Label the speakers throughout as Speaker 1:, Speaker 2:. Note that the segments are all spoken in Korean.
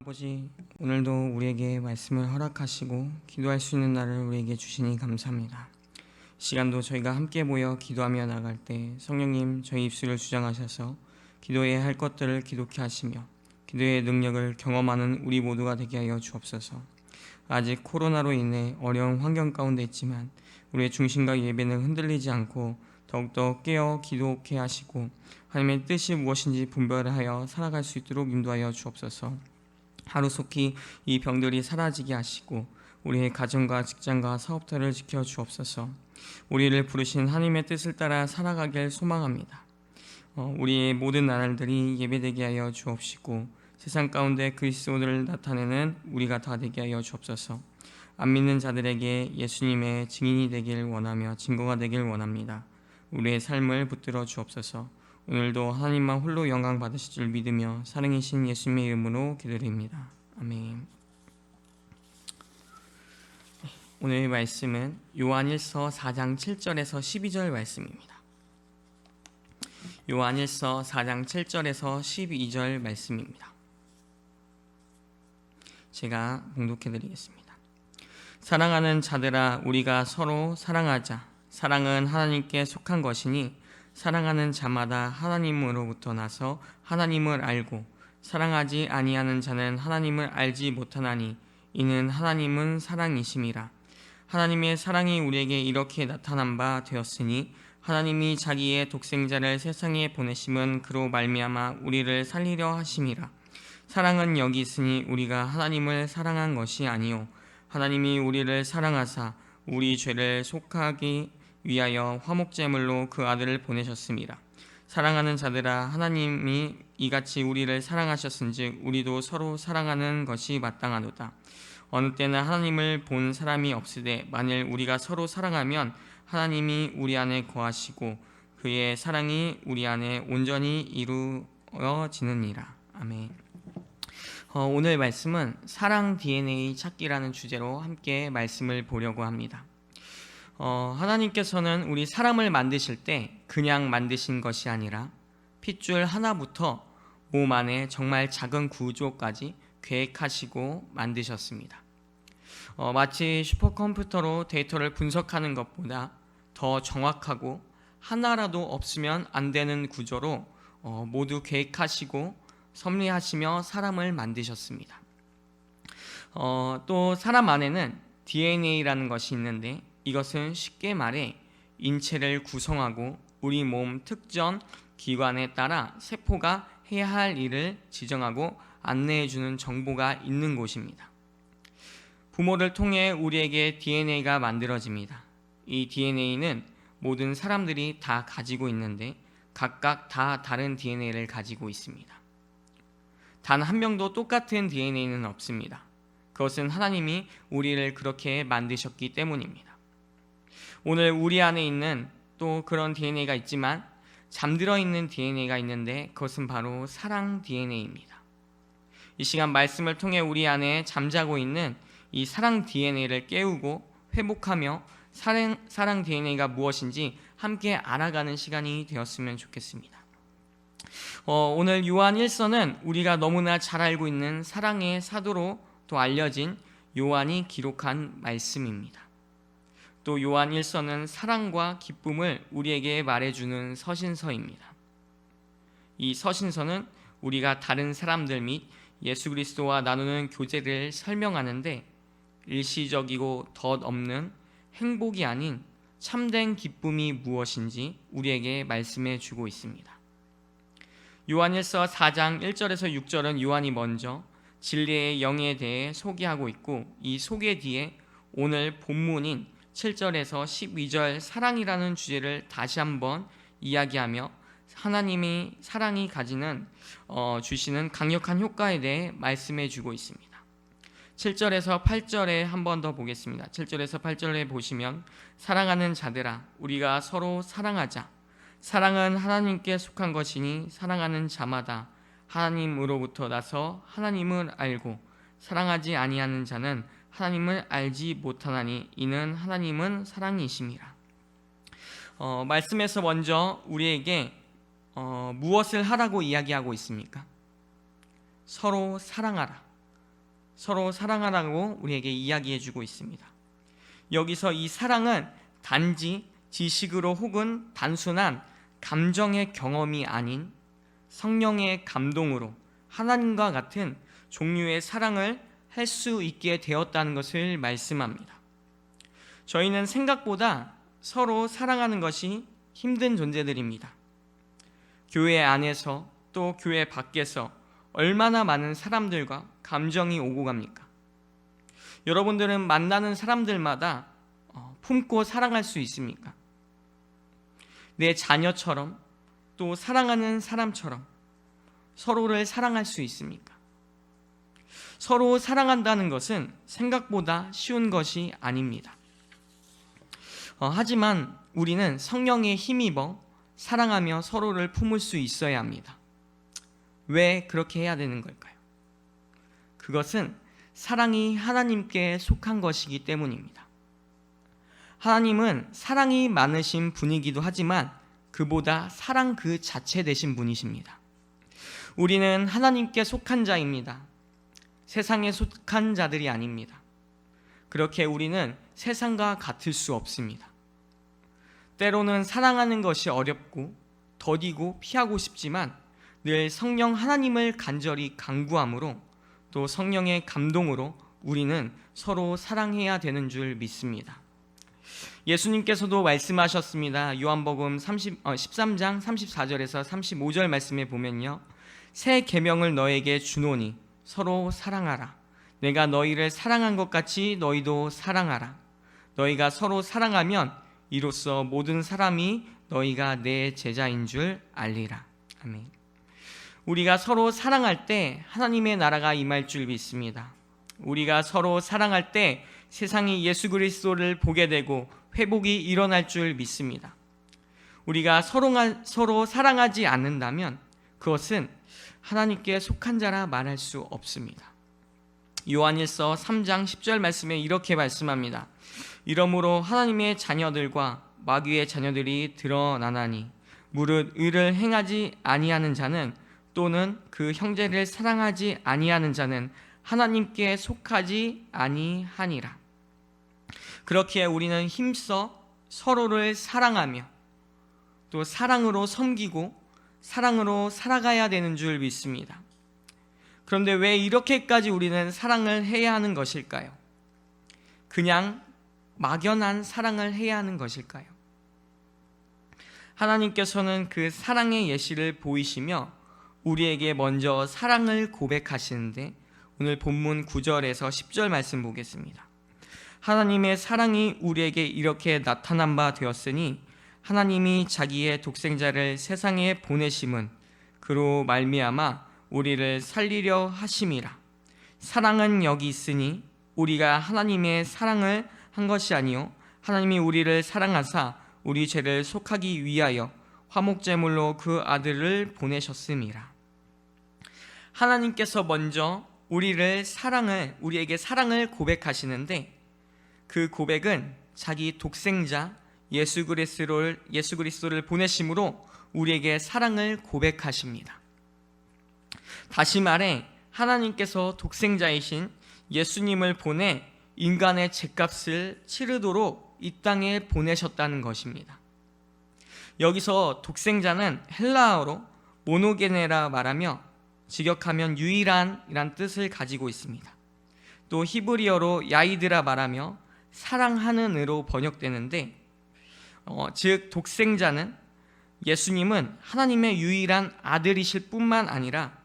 Speaker 1: 아버지, 오늘도 우리에게 말씀을 허락하시고 기도할 수 있는 날을 우리에게 주시니 감사합니다. 시간도 저희가 함께 모여 기도하며 나갈 때 성령님 저희 입술을 주장하셔서 기도해야 할 것들을 기독케 하시며 기도의 능력을 경험하는 우리 모두가 되게 하여 주옵소서. 아직 코로나로 인해 어려운 환경 가운데 있지만 우리의 중심과 예배는 흔들리지 않고 더욱더 깨어 기도케 하시고 하나님의 뜻이 무엇인지 분별하여 살아갈 수 있도록 인도하여 주옵소서. 하루속히 이 병들이 사라지게 하시고 우리의 가정과 직장과 사업터를 지켜 주옵소서. 우리를 부르신 하나님의 뜻을 따라 살아가길 소망합니다. 우리의 모든 나날들이 예배되게 하여 주옵시고 세상 가운데 그리스도를 나타내는 우리가 다 되게 하여 주옵소서. 안 믿는 자들에게 예수님의 증인이 되길 원하며 증거가 되길 원합니다. 우리의 삶을 붙들어 주옵소서. 오늘도 하나님만 홀로 영광 받으실 줄 믿으며 사랑이신 예수님의 이름으로 기도드립니다. 아멘. 오늘 말씀은 요한일서 4장 7절에서 12절 말씀입니다. 요한일서 4장 7절에서 12절 말씀입니다. 제가 봉독해 드리겠습니다. 사랑하는 자들아, 우리가 서로 사랑하자. 사랑은 하나님께 속한 것이니 사랑하는 자마다 하나님으로부터 나서 하나님을 알고 사랑하지 아니하는 자는 하나님을 알지 못하나니 이는 하나님은 사랑이심이라. 하나님의 사랑이 우리에게 이렇게 나타난 바 되었으니 하나님이 자기의 독생자를 세상에 보내심은 그로 말미암아 우리를 살리려 하심이라. 사랑은 여기 있으니 우리가 하나님을 사랑한 것이 아니요 하나님이 우리를 사랑하사 우리 죄를 속하기 위하여 화목제물로 그 아들을 보내셨습니다. 사랑하는 자들아, 하나님이 이같이 우리를 사랑하셨은즉 우리도 서로 사랑하는 것이 마땅하도다. 어느 때나 하나님을 본 사람이 없으되 만일 우리가 서로 사랑하면 하나님이 우리 안에 거하시고 그의 사랑이 우리 안에 온전히 이루어지느니라. 아멘. 오늘 말씀은 사랑 DNA 찾기라는 주제로 함께 말씀을 보려고 합니다. 하나님께서는 우리 사람을 만드실 때 그냥 만드신 것이 아니라 핏줄 하나부터 몸 안에 정말 작은 구조까지 계획하시고 만드셨습니다. 마치 슈퍼컴퓨터로 데이터를 분석하는 것보다 더 정확하고 하나라도 없으면 안 되는 구조로 모두 계획하시고 섭리하시며 사람을 만드셨습니다. 또 사람 안에는 DNA라는 것이 있는데 이것은 쉽게 말해 인체를 구성하고 우리 몸 특정 기관에 따라 세포가 해야 할 일을 지정하고 안내해주는 정보가 있는 곳입니다. 부모를 통해 우리에게 DNA가 만들어집니다. 이 DNA는 모든 사람들이 다 가지고 있는데 각각 다 다른 DNA를 가지고 있습니다. 단 한 명도 똑같은 DNA는 없습니다. 그것은 하나님이 우리를 그렇게 만드셨기 때문입니다. 오늘 우리 안에 있는 또 그런 DNA가 있지만 잠들어 있는 DNA가 있는데 그것은 바로 사랑 DNA입니다. 이 시간 말씀을 통해 우리 안에 잠자고 있는 이 사랑 DNA를 깨우고 회복하며 사랑 DNA가 무엇인지 함께 알아가는 시간이 되었으면 좋겠습니다. 오늘 요한 1서는 우리가 너무나 잘 알고 있는 사랑의 사도로 또 알려진 요한이 기록한 말씀입니다. 또 요한 1서는 사랑과 기쁨을 우리에게 말해주는 서신서입니다. 이 서신서는 우리가 다른 사람들 및 예수 그리스도와 나누는 교제를 설명하는데 일시적이고 덧없는 행복이 아닌 참된 기쁨이 무엇인지 우리에게 말씀해 주고 있습니다. 요한일서 4장 1절에서 6절은 요한이 먼저 진리의 영에 대해 소개하고 있고 이 소개 뒤에 오늘 본문인 7절에서 12절 사랑이라는 주제를 다시 한번 이야기하며 하나님이 사랑이 가지는 주시는 강력한 효과에 대해 말씀해 주고 있습니다. 7절에서 8절에 한 번 더 보겠습니다. 7절에서 8절에 보시면 사랑하는 자들아, 우리가 서로 사랑하자. 사랑은 하나님께 속한 것이니 사랑하는 자마다 하나님으로부터 나서 하나님을 알고 사랑하지 아니하는 자는 하나님을 알지 못하나니 이는 하나님은 사랑이심이라. 말씀에서 먼저 우리에게 무엇을 하라고 이야기하고 있습니까? 서로 사랑하라. 서로 사랑하라고 우리에게 이야기해주고 있습니다. 여기서 이 사랑은 단지 지식으로 혹은 단순한 감정의 경험이 아닌 성령의 감동으로 하나님과 같은 종류의 사랑을 할 수 있게 되었다는 것을 말씀합니다. 저희는 생각보다 서로 사랑하는 것이 힘든 존재들입니다. 교회 안에서 또 교회 밖에서 얼마나 많은 사람들과 감정이 오고 갑니까? 여러분들은 만나는 사람들마다 품고 사랑할 수 있습니까? 내 자녀처럼 또 사랑하는 사람처럼 서로를 사랑할 수 있습니까? 서로 사랑한다는 것은 생각보다 쉬운 것이 아닙니다. 하지만 우리는 성령에 힘입어 사랑하며 서로를 품을 수 있어야 합니다. 왜 그렇게 해야 되는 걸까요? 그것은 사랑이 하나님께 속한 것이기 때문입니다. 하나님은 사랑이 많으신 분이기도 하지만 그보다 사랑 그 자체 되신 분이십니다. 우리는 하나님께 속한 자입니다. 세상에 속한 자들이 아닙니다. 그렇게 우리는 세상과 같을 수 없습니다. 때로는 사랑하는 것이 어렵고 더디고 피하고 싶지만 늘 성령 하나님을 간절히 간구함으로 또 성령의 감동으로 우리는 서로 사랑해야 되는 줄 믿습니다. 예수님께서도 말씀하셨습니다. 요한복음 13장 34절에서 35절 말씀에 보면요, 새 계명을 너에게 주노니 서로 사랑하라. 내가 너희를 사랑한 것 같이 너희도 사랑하라. 너희가 서로 사랑하면 이로써 모든 사람이 너희가 내 제자인 줄 알리라. 아멘. 우리가 서로 사랑할 때 하나님의 나라가 임할 줄 믿습니다. 우리가 서로 사랑할 때 세상이 예수 그리스도를 보게 되고 회복이 일어날 줄 믿습니다. 우리가 서로 사랑하지 않는다면 그것은 하나님께 속한 자라 말할 수 없습니다. 요한일서 3장 10절 말씀에 이렇게 말씀합니다. 이러므로 하나님의 자녀들과 마귀의 자녀들이 드러나나니 무릇 의를 행하지 아니하는 자는 또는 그 형제를 사랑하지 아니하는 자는 하나님께 속하지 아니하니라. 그렇게 우리는 힘써 서로를 사랑하며 또 사랑으로 섬기고 사랑으로 살아가야 되는 줄 믿습니다. 그런데 왜 이렇게까지 우리는 사랑을 해야 하는 것일까요? 그냥 막연한 사랑을 해야 하는 것일까요? 하나님께서는 그 사랑의 예시를 보이시며 우리에게 먼저 사랑을 고백하시는데 오늘 본문 9절에서 10절 말씀 보겠습니다. 하나님의 사랑이 우리에게 이렇게 나타난 바 되었으니 하나님이 자기의 독생자를 세상에 보내심은 그로 말미암아 우리를 살리려 하심이라. 사랑은 여기 있으니 우리가 하나님의 사랑을 한 것이 아니요 하나님이 우리를 사랑하사 우리 죄를 속하기 위하여 화목제물로 그 아들을 보내셨음이라. 하나님께서 먼저 우리에게 사랑을 고백하시는데 그 고백은 자기 독생자 예수 그리스도를 보내심으로 우리에게 사랑을 고백하십니다. 다시 말해 하나님께서 독생자이신 예수님을 보내 인간의 죄값을 치르도록 이 땅에 보내셨다는 것입니다. 여기서 독생자는 헬라어로 모노게네라 말하며 직역하면 유일한이란 뜻을 가지고 있습니다. 또 히브리어로 야이드라 말하며 사랑하는 으로 번역되는데 즉 독생자는 예수님은 하나님의 유일한 아들이실 뿐만 아니라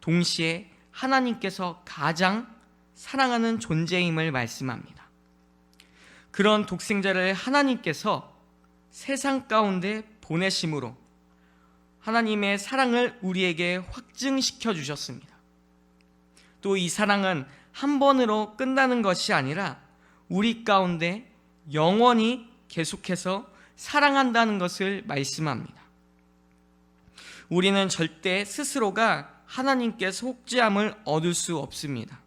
Speaker 1: 동시에 하나님께서 가장 사랑하는 존재임을 말씀합니다. 그런 독생자를 하나님께서 세상 가운데 보내심으로 하나님의 사랑을 우리에게 확증시켜 주셨습니다. 또 이 사랑은 한 번으로 끝나는 것이 아니라 우리 가운데 영원히 계속해서 사랑한다는 것을 말씀합니다. 우리는 절대 스스로가 하나님께 속죄함을 얻을 수 없습니다.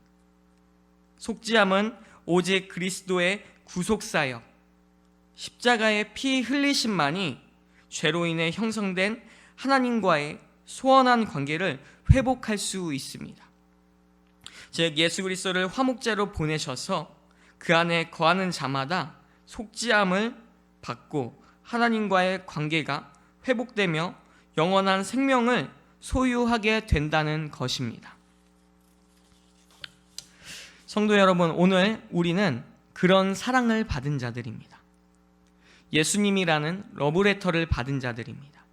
Speaker 1: 속죄함은 오직 그리스도의 구속사역, 십자가의 피 흘리심만이 죄로 인해 형성된 하나님과의 소원한 관계를 회복할 수 있습니다. 즉 예수 그리스도를 화목제로 보내셔서 그 안에 거하는 자마다 속죄함을 받고 하나님과의 관계가 회복되며 영원한 생명을 소유하게 된다는 것입니다. 성도 여러분, 오늘 우리는 그런 사랑을 받은 자들입니다. 예수님이라는 러브레터를 받은 자들입니다.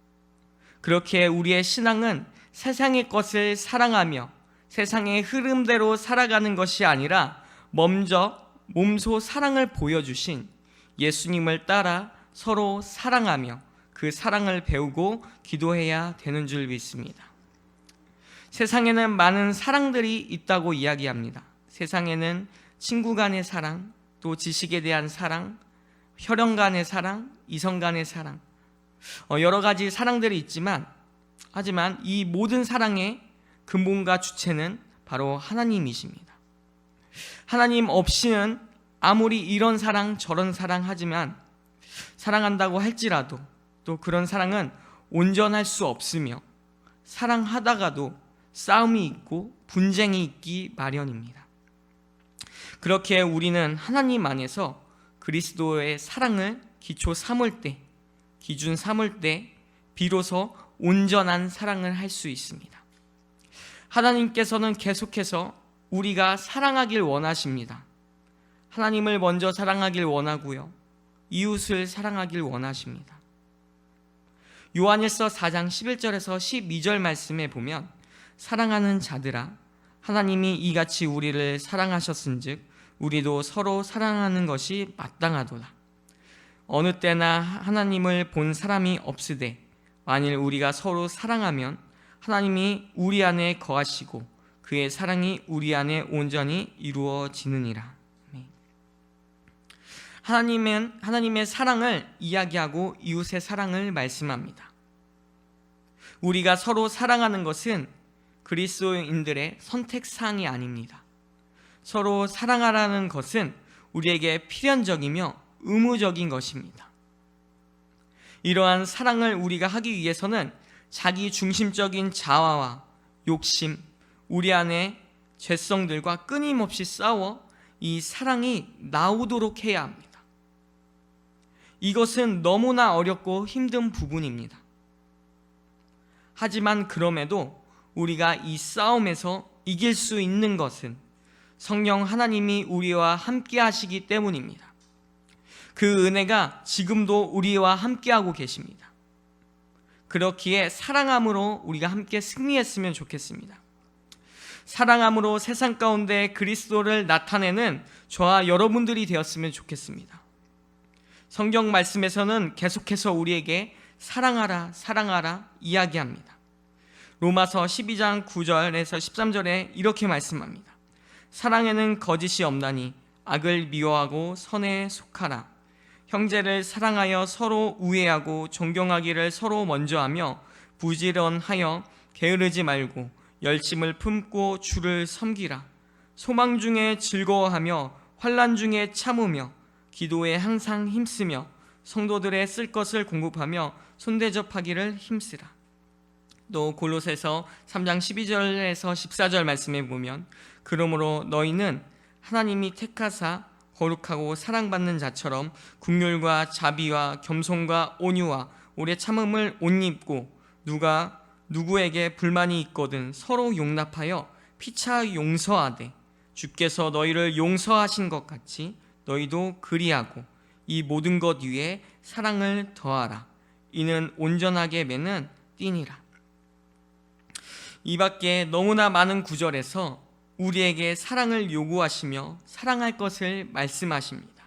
Speaker 1: 그렇게 우리의 신앙은 세상의 것을 사랑하며 세상의 흐름대로 살아가는 것이 아니라 먼저 몸소 사랑을 보여주신 예수님을 따라 서로 사랑하며 그 사랑을 배우고 기도해야 되는 줄 믿습니다. 세상에는 많은 사랑들이 있다고 이야기합니다. 세상에는 친구 간의 사랑, 또 지식에 대한 사랑, 혈연 간의 사랑, 이성 간의 사랑, 여러 가지 사랑들이 있지만 하지만 이 모든 사랑의 근본과 주체는 바로 하나님이십니다. 하나님 없이는 아무리 이런 사랑 저런 사랑 하지만 사랑한다고 할지라도 또 그런 사랑은 온전할 수 없으며 사랑하다가도 싸움이 있고 분쟁이 있기 마련입니다. 그렇게 우리는 하나님 안에서 그리스도의 사랑을 기초 삼을 때, 기준 삼을 때 비로소 온전한 사랑을 할 수 있습니다. 하나님께서는 계속해서 우리가 사랑하길 원하십니다. 하나님을 먼저 사랑하길 원하고요, 이웃을 사랑하길 원하십니다. 요한일서 4장 11절에서 12절 말씀에 보면 사랑하는 자들아 하나님이 이같이 우리를 사랑하셨은즉 우리도 서로 사랑하는 것이 마땅하도다. 어느 때나 하나님을 본 사람이 없으되 만일 우리가 서로 사랑하면 하나님이 우리 안에 거하시고 그의 사랑이 우리 안에 온전히 이루어지느니라. 하나님의 사랑을 이야기하고 이웃의 사랑을 말씀합니다. 우리가 서로 사랑하는 것은 그리스도인들의 선택사항이 아닙니다. 서로 사랑하라는 것은 우리에게 필연적이며 의무적인 것입니다. 이러한 사랑을 우리가 하기 위해서는 자기 중심적인 자아와 욕심, 우리 안에 죄성들과 끊임없이 싸워 이 사랑이 나오도록 해야 합니다. 이것은 너무나 어렵고 힘든 부분입니다. 하지만 그럼에도 우리가 이 싸움에서 이길 수 있는 것은 성령 하나님이 우리와 함께 하시기 때문입니다. 그 은혜가 지금도 우리와 함께하고 계십니다. 그렇기에 사랑함으로 우리가 함께 승리했으면 좋겠습니다. 사랑함으로 세상 가운데 그리스도를 나타내는 저와 여러분들이 되었으면 좋겠습니다. 성경 말씀에서는 계속해서 우리에게 사랑하라, 사랑하라 이야기합니다. 로마서 12장 9절에서 13절에 이렇게 말씀합니다. 사랑에는 거짓이 없나니 악을 미워하고 선에 속하라. 형제를 사랑하여 서로 우애하고 존경하기를 서로 먼저 하며 부지런하여 게으르지 말고 열심을 품고 주를 섬기라. 소망 중에 즐거워하며 환난 중에 참으며 기도에 항상 힘쓰며 성도들의 쓸 것을 공급하며 손대접하기를 힘쓰라. 또 골로새서 3장 12절에서 14절 말씀에 보면 그러므로 너희는 하나님이 택하사 거룩하고 사랑받는 자처럼 긍휼과 자비와 겸손과 온유와 오래 참음을 옷 입고 누가 누구에게 불만이 있거든 서로 용납하여 피차 용서하되 주께서 너희를 용서하신 것 같이 너희도 그리하고 이 모든 것 위에 사랑을 더하라. 이는 온전하게 맺는 띠니라. 이 밖에 너무나 많은 구절에서 우리에게 사랑을 요구하시며 사랑할 것을 말씀하십니다.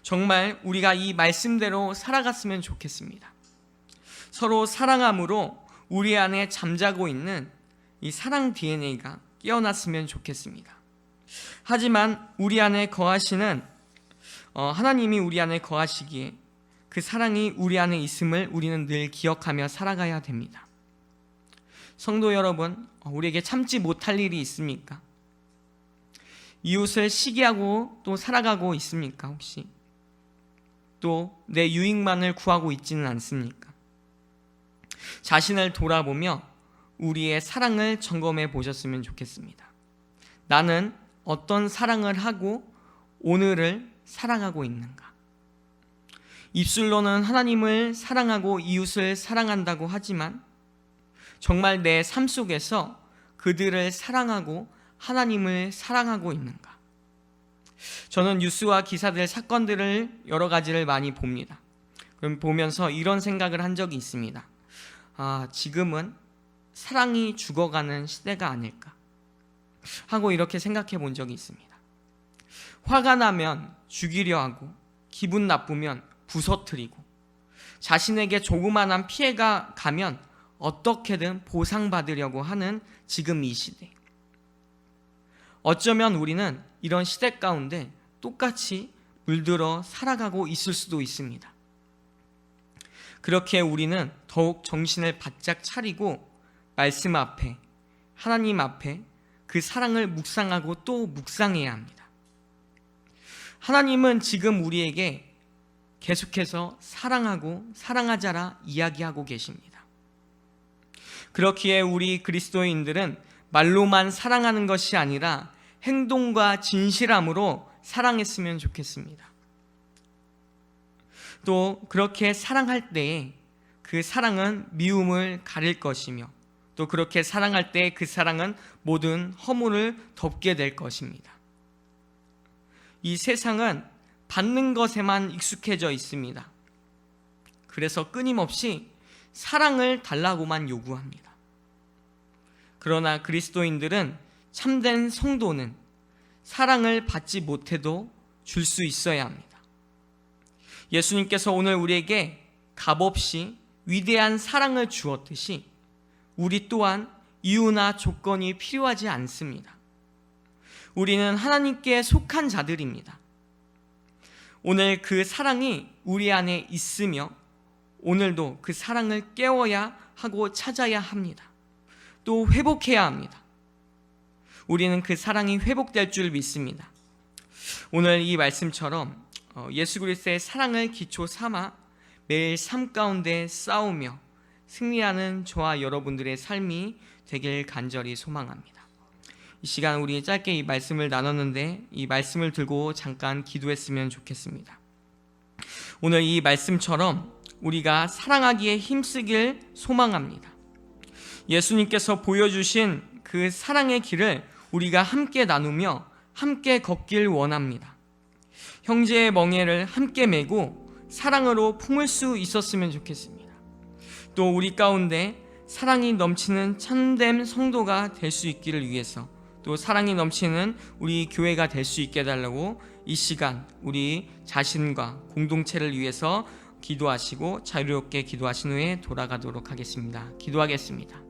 Speaker 1: 정말 우리가 이 말씀대로 살아갔으면 좋겠습니다. 서로 사랑함으로 우리 안에 잠자고 있는 이 사랑 DNA가 깨어났으면 좋겠습니다. 하지만 우리 안에 거하시는 하나님이 우리 안에 거하시기에 그 사랑이 우리 안에 있음을 우리는 늘 기억하며 살아가야 됩니다. 성도 여러분, 우리에게 참지 못할 일이 있습니까? 이웃을 시기하고 또 살아가고 있습니까? 혹시 또 내 유익만을 구하고 있지는 않습니까? 자신을 돌아보며 우리의 사랑을 점검해 보셨으면 좋겠습니다. 나는 어떤 사랑을 하고 오늘을 사랑하고 있는가? 입술로는 하나님을 사랑하고 이웃을 사랑한다고 하지만 정말 내 삶 속에서 그들을 사랑하고 하나님을 사랑하고 있는가? 저는 뉴스와 기사들, 사건들을 여러 가지를 많이 봅니다. 그럼 보면서 이런 생각을 한 적이 있습니다. 지금은 사랑이 죽어가는 시대가 아닐까 하고 이렇게 생각해 본 적이 있습니다. 화가 나면 죽이려 하고 기분 나쁘면 부서뜨리고 자신에게 조그만한 피해가 가면 어떻게든 보상받으려고 하는 지금 이 시대. 어쩌면 우리는 이런 시대 가운데 똑같이 물들어 살아가고 있을 수도 있습니다. 그렇게 우리는 더욱 정신을 바짝 차리고 말씀 앞에, 하나님 앞에 그 사랑을 묵상하고 또 묵상해야 합니다. 하나님은 지금 우리에게 계속해서 사랑하고 사랑하자라 이야기하고 계십니다. 그렇기에 우리 그리스도인들은 말로만 사랑하는 것이 아니라 행동과 진실함으로 사랑했으면 좋겠습니다. 또 그렇게 사랑할 때에 그 사랑은 미움을 가릴 것이며 또 그렇게 사랑할 때 그 사랑은 모든 허물을 덮게 될 것입니다. 이 세상은 받는 것에만 익숙해져 있습니다. 그래서 끊임없이 사랑을 달라고만 요구합니다. 그러나 그리스도인들은, 참된 성도는 사랑을 받지 못해도 줄 수 있어야 합니다. 예수님께서 오늘 우리에게 값없이 위대한 사랑을 주었듯이 우리 또한 이유나 조건이 필요하지 않습니다. 우리는 하나님께 속한 자들입니다. 오늘 그 사랑이 우리 안에 있으며 오늘도 그 사랑을 깨워야 하고 찾아야 합니다. 또 회복해야 합니다. 우리는 그 사랑이 회복될 줄 믿습니다. 오늘 이 말씀처럼 예수 그리스도의 사랑을 기초 삼아 매일 삶 가운데 싸우며 승리하는 저와 여러분들의 삶이 되길 간절히 소망합니다. 이 시간 우리 짧게 이 말씀을 나눴는데 이 말씀을 들고 잠깐 기도했으면 좋겠습니다. 오늘 이 말씀처럼 우리가 사랑하기에 힘쓰길 소망합니다. 예수님께서 보여주신 그 사랑의 길을 우리가 함께 나누며 함께 걷길 원합니다. 형제의 멍에를 함께 메고 사랑으로 품을 수 있었으면 좋겠습니다. 또 우리 가운데 사랑이 넘치는 참된 성도가 될 수 있기를 위해서, 또 사랑이 넘치는 우리 교회가 될 수 있게 해달라고 이 시간 우리 자신과 공동체를 위해서 기도하시고 자유롭게 기도하신 후에 돌아가도록 하겠습니다. 기도하겠습니다.